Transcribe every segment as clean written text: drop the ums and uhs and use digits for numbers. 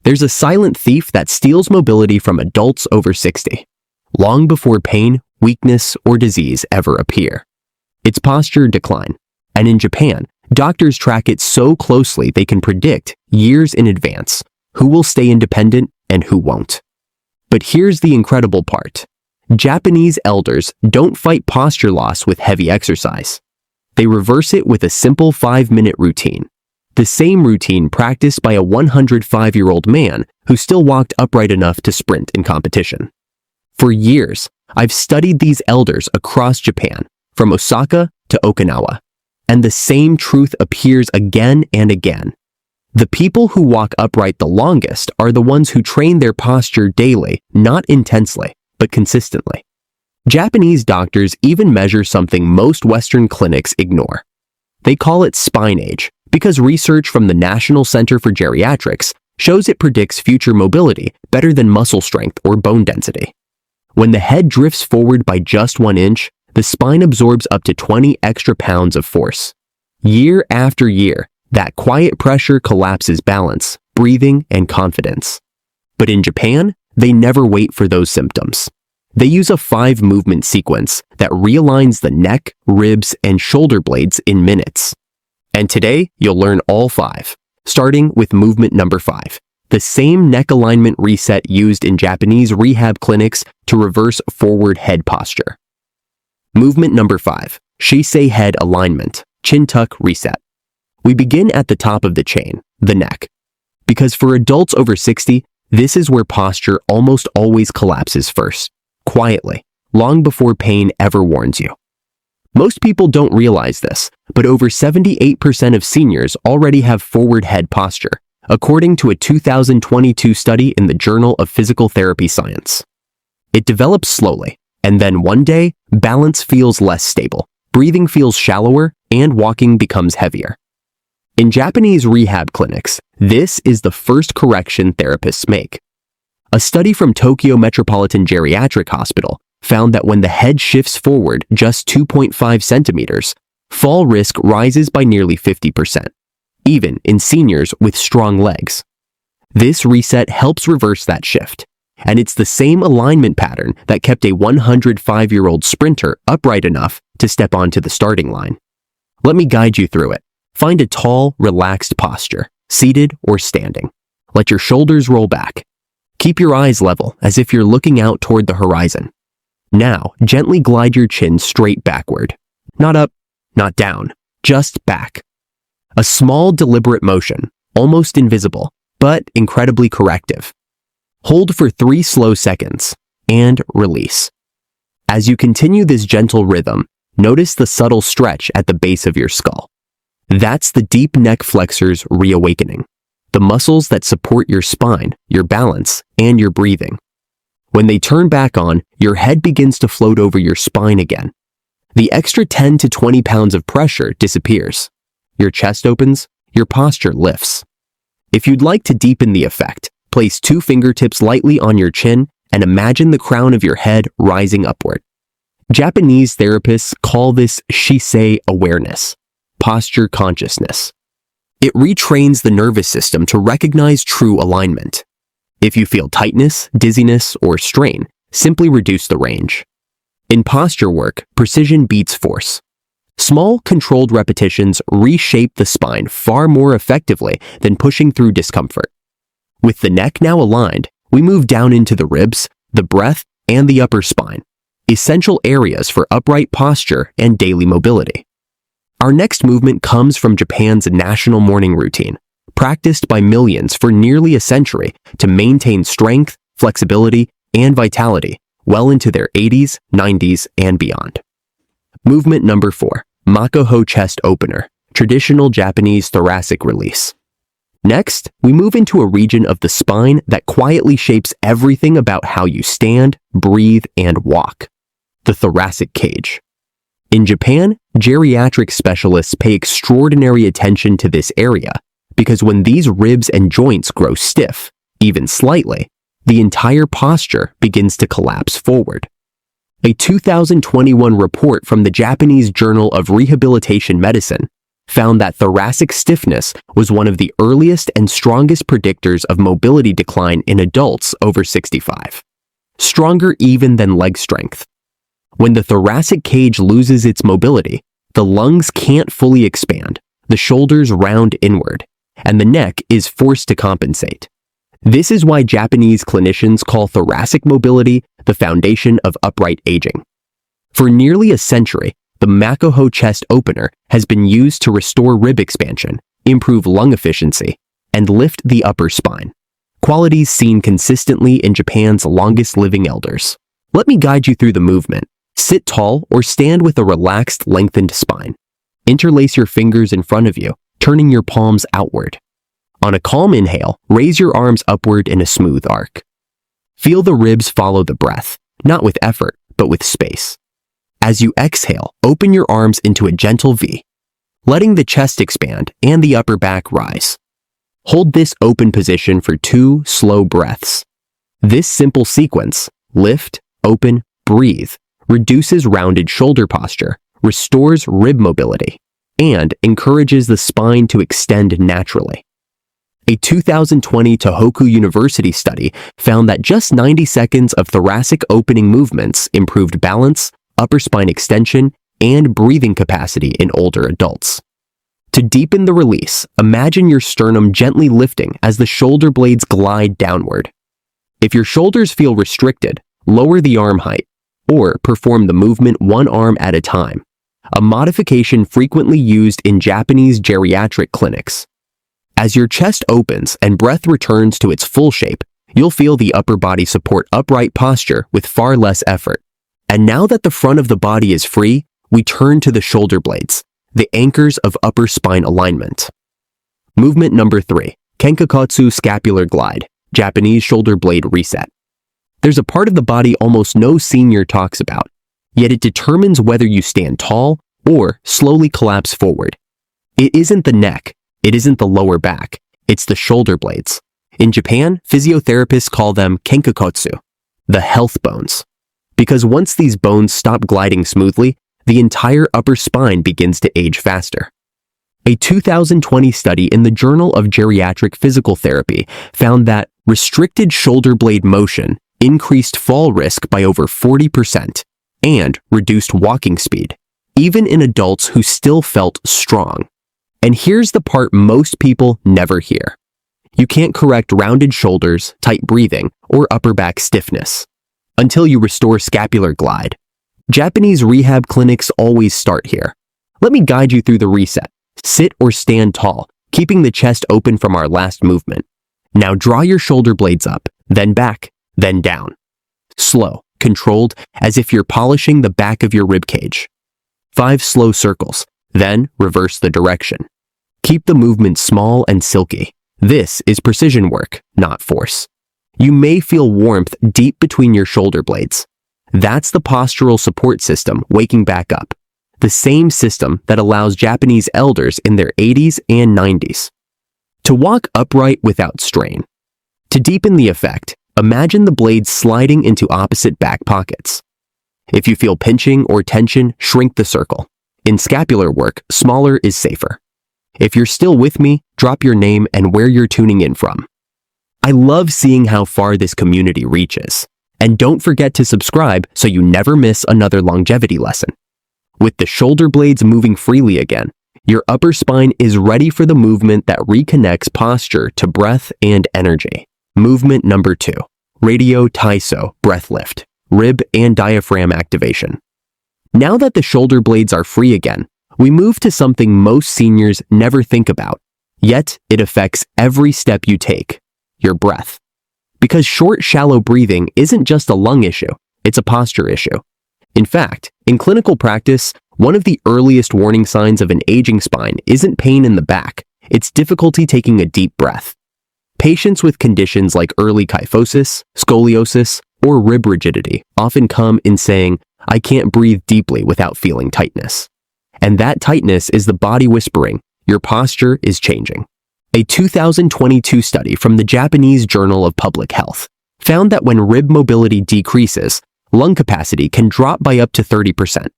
There's a silent thief that steals mobility from adults over 60, long before pain, weakness, or disease ever appear. It's posture decline, and in Japan, doctors track it so closely they can predict, years in advance, who will stay independent and who won't. But here's the incredible part. Japanese elders don't fight posture loss with heavy exercise. They reverse it with a simple 5-minute routine. The same routine practiced by a 105-year-old man who still walked upright enough to sprint in competition. For years, I've studied these elders across Japan, from Osaka to Okinawa, and the same truth appears again and again. The people who walk upright the longest are the ones who train their posture daily, not intensely, but consistently. Japanese doctors even measure something most Western clinics ignore. They call it spine age, because research from the National Center for Geriatrics shows it predicts future mobility better than muscle strength or bone density. When the head drifts forward by just 1 inch, the spine absorbs up to 20 extra pounds of force. Year after year, that quiet pressure collapses balance, breathing, and confidence. But in Japan, they never wait for those symptoms. They use a 5-movement sequence that realigns the neck, ribs, and shoulder blades in minutes. And today, you'll learn all 5, starting with movement number 5, the same neck alignment reset used in Japanese rehab clinics to reverse forward head posture. Movement number 5, Shisei head alignment, chin tuck reset. We begin at the top of the chain, the neck. Because for adults over 60, this is where posture almost always collapses first, quietly, long before pain ever warns you. Most people don't realize this, but over 78% of seniors already have forward head posture, according to a 2022 study in the Journal of Physical Therapy Science. It develops slowly, and then one day, balance feels less stable, breathing feels shallower, and walking becomes heavier. In Japanese rehab clinics, this is the first correction therapists make. A study from Tokyo Metropolitan Geriatric Hospital found that when the head shifts forward just 2.5 centimeters, fall risk rises by nearly 50%, even in seniors with strong legs. This reset helps reverse that shift, and it's the same alignment pattern that kept a 105-year-old sprinter upright enough to step onto the starting line. Let me guide you through it. Find a tall, relaxed posture, seated or standing. Let your shoulders roll back. Keep your eyes level as if you're looking out toward the horizon. Now, gently glide your chin straight backward. Not up, not down, just back. A small, deliberate motion, almost invisible, but incredibly corrective. Hold for 3 slow seconds, and release. As you continue this gentle rhythm, notice the subtle stretch at the base of your skull. That's the deep neck flexors reawakening, the muscles that support your spine, your balance, and your breathing. When they turn back on, your head begins to float over your spine again. The extra 10 to 20 pounds of pressure disappears. Your chest opens, your posture lifts. If you'd like to deepen the effect, place 2 fingertips lightly on your chin and imagine the crown of your head rising upward. Japanese therapists call this Shisei awareness, posture consciousness. It retrains the nervous system to recognize true alignment. If you feel tightness, dizziness, or strain, simply reduce the range. In posture work, precision beats force. Small, controlled repetitions reshape the spine far more effectively than pushing through discomfort. With the neck now aligned, we move down into the ribs, the breath, and the upper spine, essential areas for upright posture and daily mobility. Our next movement comes from Japan's national morning routine, practiced by millions for nearly a century to maintain strength, flexibility, and vitality well into their 80s, 90s, and beyond. Movement number 4, Makoho chest opener, traditional Japanese thoracic release. Next, we move into a region of the spine that quietly shapes everything about how you stand, breathe, and walk, the thoracic cage. In Japan, geriatric specialists pay extraordinary attention to this area because when these ribs and joints grow stiff, even slightly, the entire posture begins to collapse forward. A 2021 report from the Japanese Journal of Rehabilitation Medicine found that thoracic stiffness was one of the earliest and strongest predictors of mobility decline in adults over 65. Stronger even than leg strength. When the thoracic cage loses its mobility, the lungs can't fully expand, the shoulders round inward, and the neck is forced to compensate. This is why Japanese clinicians call thoracic mobility the foundation of upright aging. For nearly a century, the Makoho chest opener has been used to restore rib expansion, improve lung efficiency, and lift the upper spine, qualities seen consistently in Japan's longest living elders. Let me guide you through the movement. Sit tall or stand with a relaxed, lengthened spine. Interlace your fingers in front of you, turning your palms outward. On a calm inhale, raise your arms upward in a smooth arc. Feel the ribs follow the breath, not with effort, but with space. As you exhale, open your arms into a gentle V, letting the chest expand and the upper back rise. Hold this open position for 2 slow breaths. This simple sequence, lift, open, breathe, reduces rounded shoulder posture, restores rib mobility, and encourages the spine to extend naturally. A 2020 Tohoku University study found that just 90 seconds of thoracic opening movements improved balance, upper spine extension, and breathing capacity in older adults. To deepen the release, imagine your sternum gently lifting as the shoulder blades glide downward. If your shoulders feel restricted, lower the arm height, or perform the movement one arm at a time, a modification frequently used in Japanese geriatric clinics. As your chest opens and breath returns to its full shape, you'll feel the upper body support upright posture with far less effort. And now that the front of the body is free, we turn to the shoulder blades, the anchors of upper spine alignment. Movement number 3, Kenkakotsu scapular glide, Japanese shoulder blade reset. There's a part of the body almost no senior talks about, yet it determines whether you stand tall or slowly collapse forward. It isn't the neck, it isn't the lower back, it's the shoulder blades. In Japan, physiotherapists call them kenkakotsu, the health bones. Because once these bones stop gliding smoothly, the entire upper spine begins to age faster. A 2020 study in the Journal of Geriatric Physical Therapy found that restricted shoulder blade motion increased fall risk by over 40% and reduced walking speed, even in adults who still felt strong. And here's the part most people never hear. You can't correct rounded shoulders, tight breathing, or upper back stiffness until you restore scapular glide. Japanese rehab clinics always start here. Let me guide you through the reset. Sit or stand tall, keeping the chest open from our last movement. Now draw your shoulder blades up, then back, then down. Slow, controlled, as if you're polishing the back of your rib cage. 5 slow circles, then reverse the direction. Keep the movement small and silky. This is precision work, not force. You may feel warmth deep between your shoulder blades. That's the postural support system waking back up. The same system that allows Japanese elders in their 80s and 90s to walk upright without strain. To deepen the effect, imagine the blades sliding into opposite back pockets. If you feel pinching or tension, shrink the circle. In scapular work, smaller is safer. If you're still with me, drop your name and where you're tuning in from. I love seeing how far this community reaches. And don't forget to subscribe so you never miss another longevity lesson. With the shoulder blades moving freely again, your upper spine is ready for the movement that reconnects posture to breath and energy. Movement number 2, radio Taisō breath lift, rib and diaphragm activation. Now that the shoulder blades are free again, we move to something most seniors never think about, yet it affects every step you take, your breath. Because short, shallow breathing isn't just a lung issue, it's a posture issue. In fact, in clinical practice, one of the earliest warning signs of an aging spine isn't pain in the back, it's difficulty taking a deep breath. Patients with conditions like early kyphosis, scoliosis, or rib rigidity often come in saying, "I can't breathe deeply without feeling tightness." And that tightness is the body whispering, your posture is changing. A 2022 study from the Japanese Journal of Public Health found that when rib mobility decreases, lung capacity can drop by up to 30%,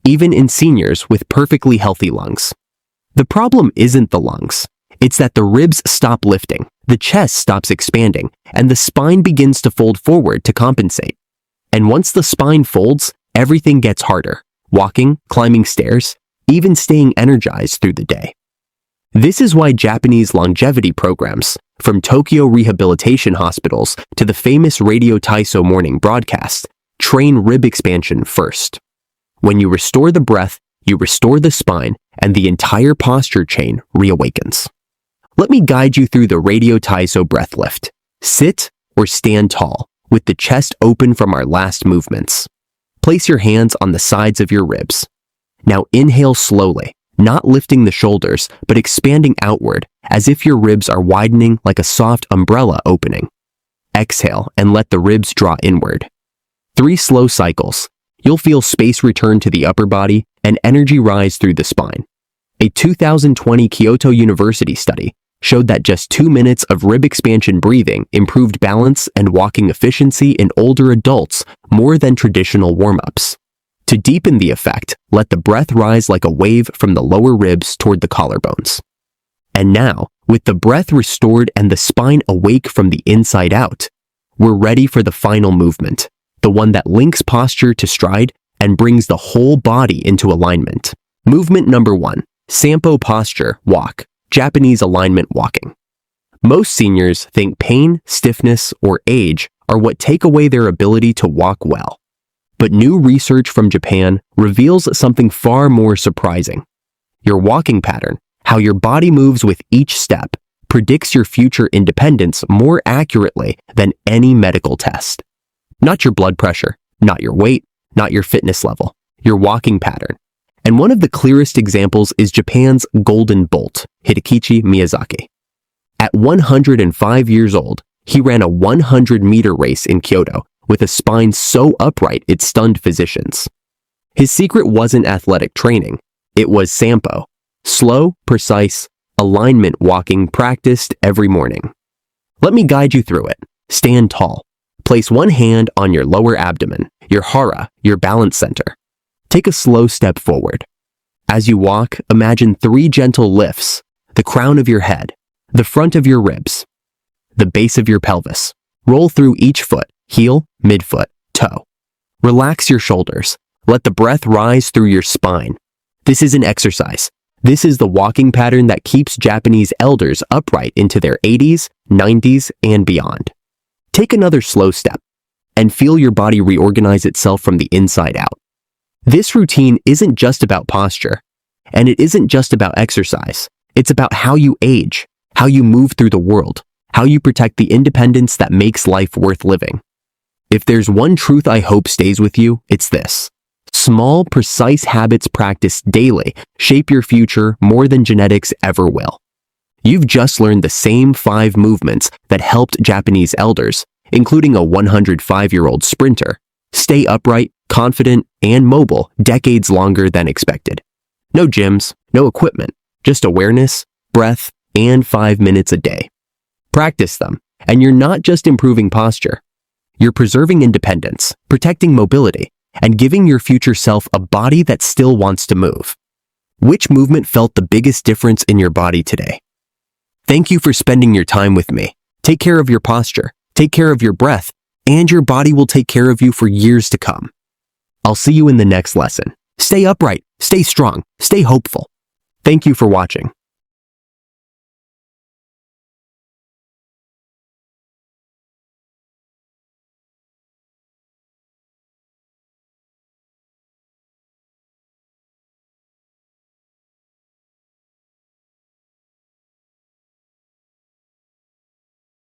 even in seniors with perfectly healthy lungs. The problem isn't the lungs. It's that the ribs stop lifting, the chest stops expanding, and the spine begins to fold forward to compensate. And once the spine folds, everything gets harder. Walking, climbing stairs, even staying energized through the day. This is why Japanese longevity programs, from Tokyo rehabilitation hospitals to the famous Radio Taisō morning broadcast, train rib expansion first. When you restore the breath, you restore the spine, and the entire posture chain reawakens. Let me guide you through the Radio Taisō breath lift. Sit or stand tall, with the chest open from our last movements. Place your hands on the sides of your ribs. Now inhale slowly, not lifting the shoulders, but expanding outward, as if your ribs are widening like a soft umbrella opening. Exhale and let the ribs draw inward. 3 slow cycles. You'll feel space return to the upper body and energy rise through the spine. A 2020 Kyoto University study showed that just 2 minutes of rib expansion breathing improved balance and walking efficiency in older adults more than traditional warm-ups. To deepen the effect, let the breath rise like a wave from the lower ribs toward the collarbones. And now, with the breath restored and the spine awake from the inside out, we're ready for the final movement, the one that links posture to stride and brings the whole body into alignment. Movement number 1, Sampo posture, walk, Japanese alignment walking. Most seniors think pain, stiffness, or age are what take away their ability to walk well. But new research from Japan reveals something far more surprising. Your walking pattern, how your body moves with each step, predicts your future independence more accurately than any medical test. Not your blood pressure, not your weight, not your fitness level, your walking pattern. And one of the clearest examples is Japan's golden bolt, Hidekichi Miyazaki. At 105 years old, he ran a 100-meter race in Kyoto with a spine so upright it stunned physicians. His secret wasn't athletic training, it was Sampo, slow, precise, alignment walking practiced every morning. Let me guide you through it. Stand tall. Place one hand on your lower abdomen, your hara, your balance center. Take a slow step forward. As you walk, imagine 3 gentle lifts: the crown of your head, the front of your ribs, the base of your pelvis. Roll through each foot, heel, midfoot, toe. Relax your shoulders. Let the breath rise through your spine. This isn't exercise. This is the walking pattern that keeps Japanese elders upright into their 80s, 90s, and beyond. Take another slow step and feel your body reorganize itself from the inside out. This routine isn't just about posture, and it isn't just about exercise. It's about how you age, how you move through the world, how you protect the independence that makes life worth living. If there's one truth I hope stays with you, it's this. Small, precise habits practiced daily shape your future more than genetics ever will. You've just learned the same 5 movements that helped Japanese elders, including a 105-year-old sprinter, stay upright, confident, and mobile decades longer than expected. No gyms, no equipment, just awareness, breath, and 5 minutes a day. Practice them, and you're not just improving posture. You're preserving independence, protecting mobility, and giving your future self a body that still wants to move. Which movement felt the biggest difference in your body today? Thank you for spending your time with me. Take care of your posture, take care of your breath, and your body will take care of you for years to come. I'll see you in the next lesson. Stay upright, stay strong, stay hopeful. Thank you for watching.